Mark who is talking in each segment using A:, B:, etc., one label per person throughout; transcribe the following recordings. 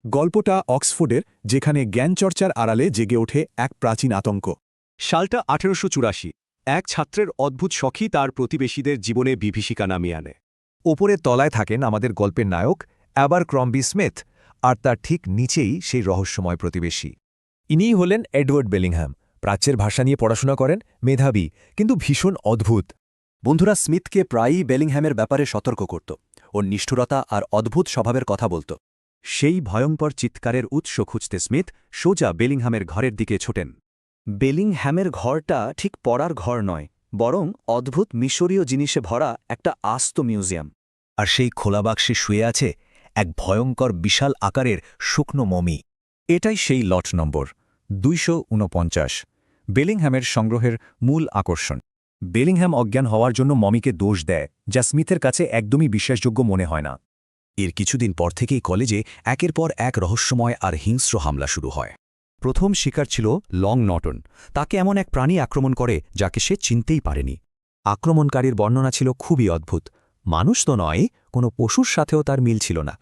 A: গল্পটা অক্সফোর্ডের, যেখানে জ্ঞানচর্চার আড়ালে জেগে ওঠে এক প্রাচীন আতঙ্ক।
B: সালটা 1884। এক ছাত্রের অদ্ভুত শখই তার প্রতিবেশীদের জীবনে বিভীষিকা নামিয়ে আনে।
C: ওপরের তলায় থাকেন আমাদের গল্পের নায়ক অ্যাবারক্রম্বি স্মিথ, আর তার ঠিক নিচেই সেই রহস্যময় প্রতিবেশী। ইনিই হলেন এডওয়ার্ড বেলিংহ্যাম। প্রাচ্যের ভাষা নিয়ে পড়াশোনা করেন, মেধাবী, কিন্তু ভীষণ অদ্ভুত।
D: বন্ধুরা স্মিথকে প্রায়ই বেলিংহ্যামের ব্যাপারে সতর্ক করত, ওর নিষ্ঠুরতা আর অদ্ভুত স্বভাবের কথা বলত। সেই ভয়ঙ্কর চিৎকারের উৎস খুঁজতে স্মিথ সোজা বেলিংহ্যামের ঘরের দিকে ছোটেন। বেলিংহ্যামের ঘরটা ঠিক পড়ার ঘর নয়, বরং অদ্ভুত মিশরীয় জিনিসে ভরা একটা আস্ত মিউজিয়াম।
C: আর সেই খোলা বাক্সে শুয়ে আছে এক ভয়ঙ্কর বিশাল আকারের শুকনো মমি। এটাই সেই লট নম্বর 249, বেলিংহ্যামের সংগ্রহের মূল আকর্ষণ। বেলিংহ্যাম অজ্ঞান হওয়ার জন্য মমিকে দোষ দেয়, যা স্মিথের কাছে একদমই বিশ্বাসযোগ্য মনে হয় না।
D: এর কিছুদিন পর থেকেই কলেজে একের পর এক রহস্যময় আর হিংস্র হামলা শুরু হয়। প্রথম শিকার ছিল লং নটন। তাকে এমন এক প্রাণী আক্রমণ করে যাকে সে চিনতেই পারেনি। আক্রমণকারীর বর্ণনা ছিল খুবই অদ্ভুত। মানুষ তো নয়, কোনো পশুর সাথেও তার মিল ছিল না।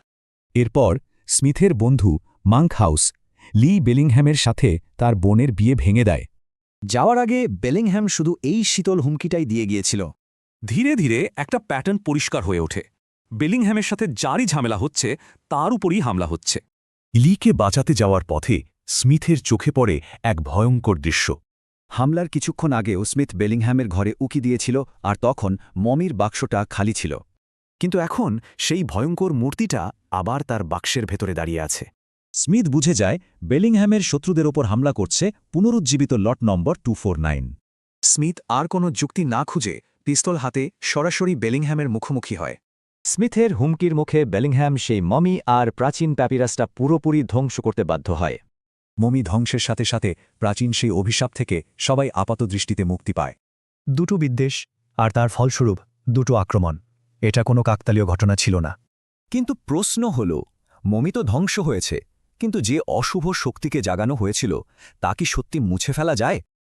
C: এরপর স্মিথের বন্ধু মাঙ্কহাউস লি বেলিংহ্যামের সাথে তার বোনের বিয়ে ভেঙে দেয়।
D: যাওয়ার আগে বেলিংহ্যাম শুধু এই শীতল হুমকিটাই দিয়ে গিয়েছিল।
B: ধীরে ধীরে একটা প্যাটার্ন পরিষ্কার হয়ে ওঠে। বেলিংহ্যামের সাথে যারই ঝামেলা হচ্ছে তার উপরই হামলা হচ্ছে।
C: লিকে বাঁচাতে যাওয়ার পথে স্মিথের চোখে পড়ে এক ভয়ঙ্কর দৃশ্য।
D: হামলার কিছুক্ষণ আগেও স্মিথ বেলিংহ্যামের ঘরে উকি দিয়েছিল, আর তখন মমির বাক্সটা খালি ছিল। কিন্তু এখন সেই ভয়ঙ্কর মূর্তিটা আবার তার বাক্সের ভেতরে দাঁড়িয়ে আছে।
C: স্মিথ বুঝে যায় বেলিংহ্যামের শত্রুদের ওপর হামলা করছে পুনরুজ্জীবিত লট নম্বর 249।
A: স্মিথ আর কোনো যুক্তি না খুঁজে পিস্তল হাতে সরাসরি বেলিংহ্যামের মুখোমুখি হয়।
D: স্মিথের হুমকির মুখে বেলিংহ্যাম সেই মমি আর প্রাচীন প্যাপিরাসটা পুরোপুরি ধ্বংস করতে বাধ্য হয়।
C: মমি ধ্বংসের সাথে সাথে প্রাচীন সেই অভিশাপ থেকে সবাই আপাতদৃষ্টিতে মুক্তি পায়। দুটো বিদ্বেষ আর তার ফলস্বরূপ দুটো আক্রমণ, এটা কোনো কাকতালীয় ঘটনা ছিল না।
D: কিন্তু প্রশ্ন হল, মমি তো ধ্বংস হয়েছে, কিন্তু যে অশুভ শক্তিকে জাগানো হয়েছিল তা কি সত্যি মুছে ফেলা যায়?